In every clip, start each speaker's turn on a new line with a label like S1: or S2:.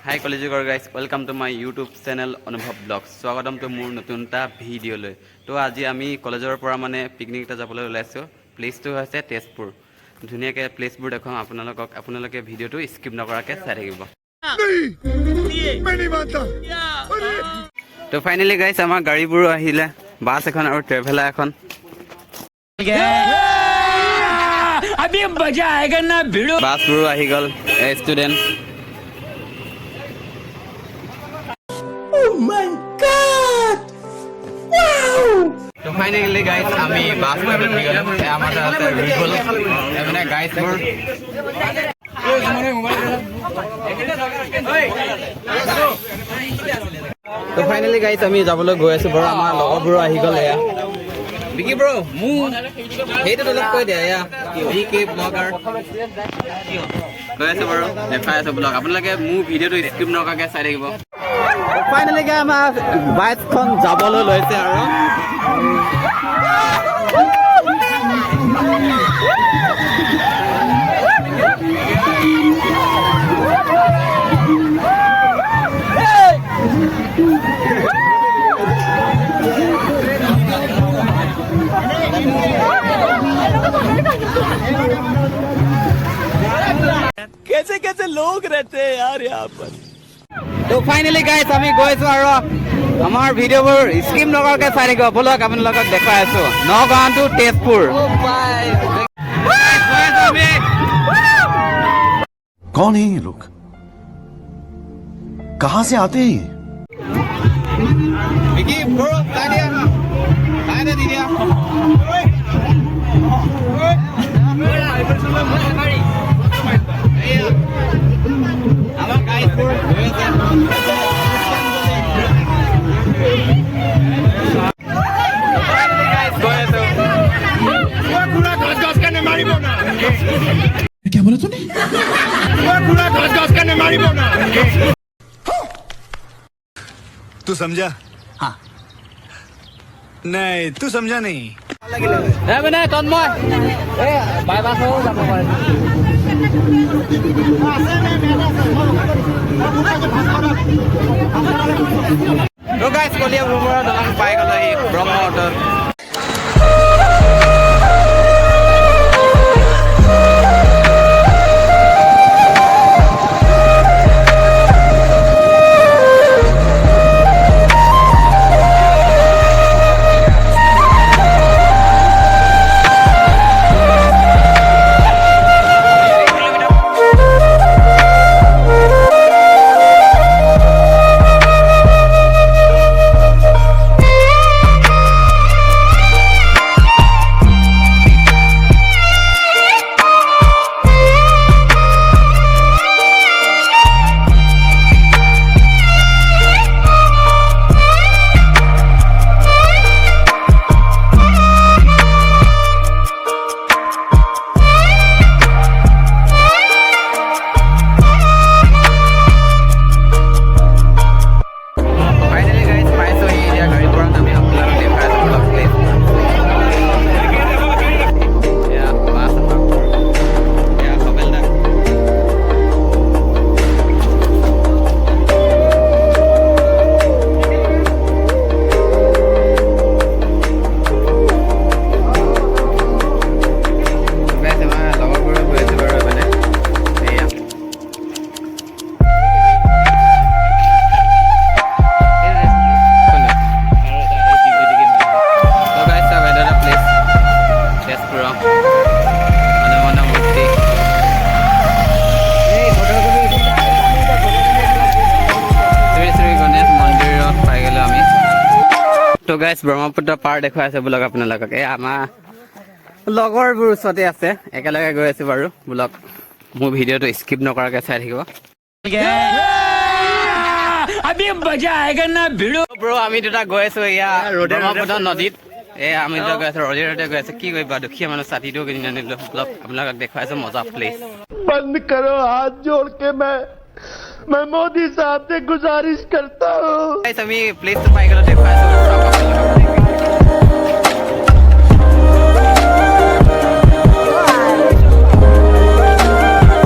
S1: Hi Collage guys, welcome to my YouTube channel Anubhav Vlogs. স্বাগতম to মোৰ নতুন এটা ভিডিঅ'লৈ। তো আজি আমি কলেজৰ পৰা মানে পিকনিক এটা যাবলৈ ওলাইছো। প্লেচটো হৈছে তেজপুৰ। ধুনীয়াকৈ প্লেচবোৰ দেখাম আপোনালোকে ভিডিঅ'টো স্কিপ নকৰাকৈ চাই থাকিব। তো ফাইনালি গাইছ আমাৰ গাড়ীবোৰ আহিলে, বাছ এখন আৰু ট্ৰেভেলাৰ এখন। अभी मजा आएगा ना भिड़ो बासुरु आही गल student oh my God wow तो फाइनली गाइस আমি বাস করে গেল আমাদের আছে রিভল মানে গাইস মোর তো ফাইনালি গাইস আমি যাবলৈ গৈ আছো বড় আমাৰ লগৰবোৰ আহি গল এয়া Vicky bro, mu hate to look koi dia ya. Vicky blogger. Koi ase bro, dekhai ase blog. Apnalake mu video to skip nokake sai থাকিব. Finally ga amar bike khon jabolo loise aro. कैसे कैसे लोग रहते हैं यार यहाँ पर तो finally guys আমি গৈছো আৰু আমাৰ ভিডিঅ'বোৰ স্কিপ নকৰাকৈ চাই থাকিব বলক আপোনালোকক দেখাই আছো নগাঁও টু তেজপুৰ
S2: कौन है ये लोग कहाँ से आते हैं
S1: विकी ब्रो तालिया तालिया दिया Our guys for
S2: क्या बोला तूने
S3: तू समझा हाँ नहीं तू समझा नहीं
S1: ए बने तन्मय ए बाय बाय हो যাব পারে তো গাইস কলিয়া ভ্ৰমণৰ দলং পাই গ'লেহি ব্ৰহ্মপুত্ৰ তো গাইস ব্ৰহ্মপুত্ৰ পাৰ দেখুৱাই আছে ব্লগ আপোনালোকক এই আমাৰ লগৰবোৰ ওচৰতে আছে একেলগে গৈ আছো বাৰু ব্লগ মোৰ ভিডিঅ'টো স্কিপ নকৰাকৈ চাই থাকিব अभी मजा आएगा ना भिड़ो ब्रो আমি দুটা গৈ আছো ইয়া ব্ৰহ্মপুত্ৰ নদীত আমি দুটা গৈ আছো ৰজে গৈ আছো কি কৰিবা দুখীয়া মানুহ ছাতিটো কিনি আনিলো ব্লগ আপোনালোকক দেখুৱাই আছো মজা প্লেচ
S4: बंद करो हाथ जोड़ के मैं मोदी साहब से गुजारिश करता हूँ
S1: गाइस আমি প্লেসটো পাই গলো দেখুৱাই আছো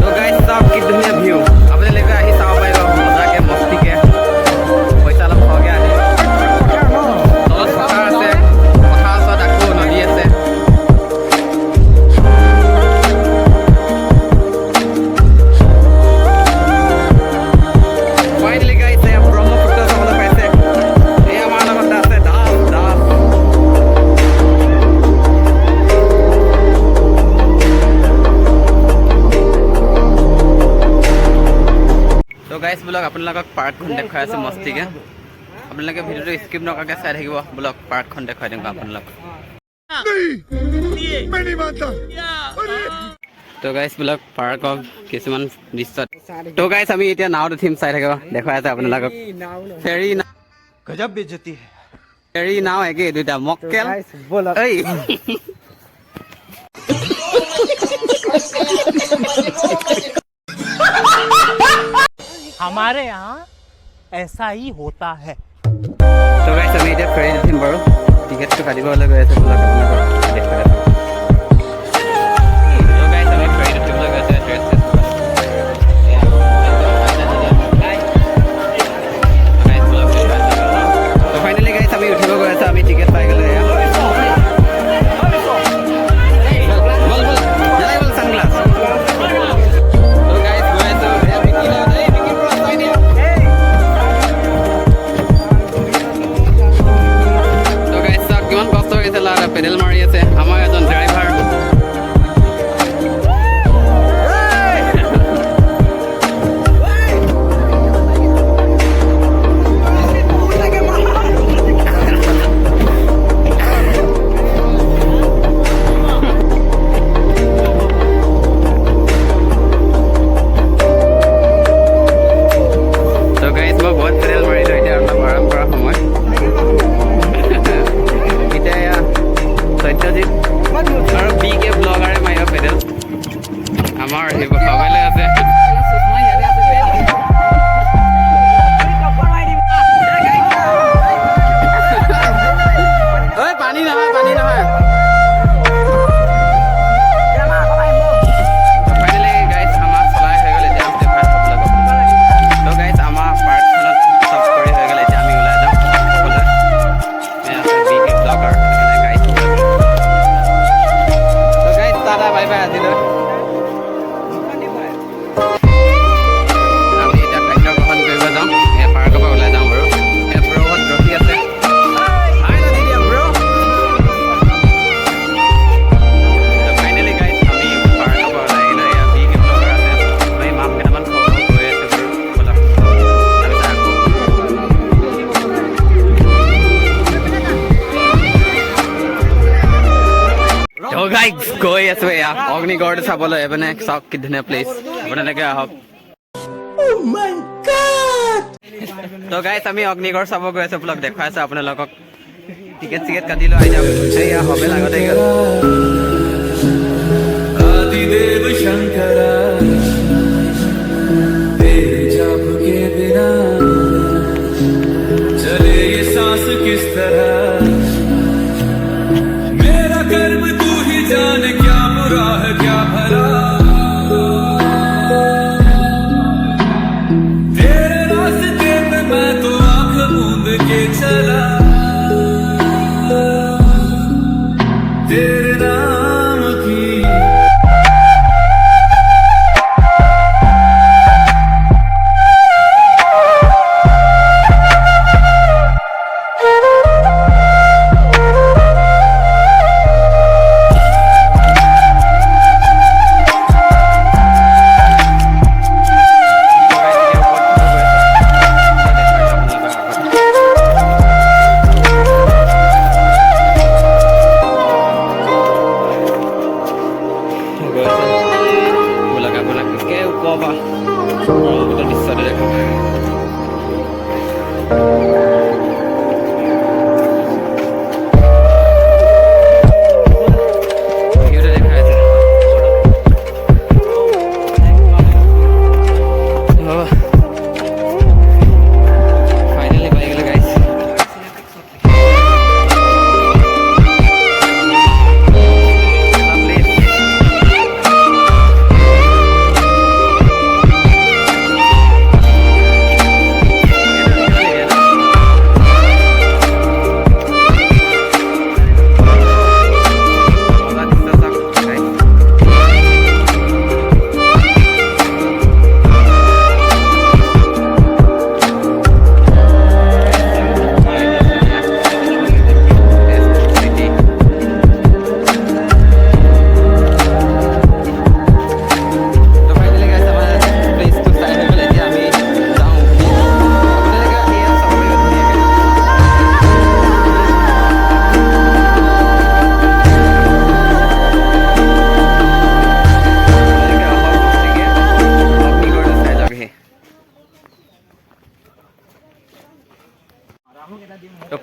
S1: तो गाइस सब की दुनिया व्यू आपने लेकर आही साव पाएगा मजा के তো গাইজ ব্লগ আপোনালোকক পাৰ্কখন দেখুৱাই আছোঁ মস্তিকৈ আপোনালোকে ভিডিঅ'টো স্কিপ নকৰাকৈ চাই থাকিব ব্লগ পাৰ্কখন দেখুৱাই দিম আপোনালোকক তো গাইজ ব্লগ পাৰ্কৰ কিছুমান দৃশ্য তো গাইজ আমি এতিয়া নাৱত উঠিম চাই থাকিব দেখুৱাই আছে আপোনালোকক ফেৰী
S2: गजब बेइज्जती है
S1: ফেৰী নাও একেই দুইটা মক্কেল ঐ
S5: हमारे यहाँ ऐसा ही होता है
S1: তো গাইজ আমি এতিয়া ফেৰীত উঠিম বাৰু টিকেটটো কাটিবলৈ গৈ আছে ব্লগ আপোনালোকক দেখুৱাই আছোঁ তো গাইজ আমি ফেৰীত উঠিবলৈ গৈ আছে তো ফাইনেলি গাইজ আমি উঠিব গৈ আছোঁ আমি টিকেট পাই গ'লো পেডেল মাৰি আছে আমাৰ এজন ড্ৰাইভাৰ তো গাইজ মই বহুত পেডেল মাৰিলোঁ এতিয়া অলপ আৰাম কৰা সময় সত্যজিৎ আৰু বি কে ব্লগাৰে মাৰিব পেডেল আমাৰ সবাইলৈ আছে ঐ পানী নহয় ফাইনেলি গাইজ আমাৰ চলাই হৈ গ'ল এতিয়া আমি দেখুৱাই থ'বলৈ তো গাইজ আমাৰ পাৰ্কখনত চব কৰি হৈ গ'ল এতিয়া আমি ওলাই যাম সকলোৱে বি কে ব্লগাৰ টাটা বাই বাই আজিলৈ আমি এতিয়া খাদ্য গ্ৰহণ কৰিব যাওঁ এই পাৰ্কৰ পৰা ওলাই যাওঁ বাৰু এই ব্ৰ'হঁত ৰখি আছে ফাইনেলি গাইজ আমি পাৰ্কৰ পৰা ওলাই আহিলোঁ এয়া বি কে ব্লগাৰ আছে আমি মাপ কেইটামান গৈ আছোঁ বলক গাইজ গৈ আছো এয়া অগ্নিগড় চাবলৈ মানে চাওক কি ধুনীয়া প্লেচ আপোনালোকে আহক তো গাইজ আমি অগ্নিগড় চাব গৈ আছো ব্লগ দেখুৱাই আছো আপোনালোকক টিকেট চিকেট কাটিলো আহি যাম এয়া হবে লাগতে গ'ল
S6: आदिदेव शंकरा तेरे जाप के बिना चले ये सांस किस तरह मेरा कर्म तू ही जाने क्या बुरा है क्या भला तेरे रास्ते पे मैं तो आंख मूंद के चला तेरे नाम की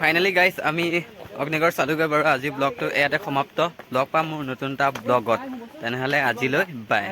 S1: ফাইনেলি গাইজ আমি অগ্নিগড় চালোগৈ বাৰু আজি ব্লগটো ইয়াতে সমাপ্ত লগ পাম মোৰ নতুন এটা ব্লগত তেনেহ'লে আজিলৈ বাই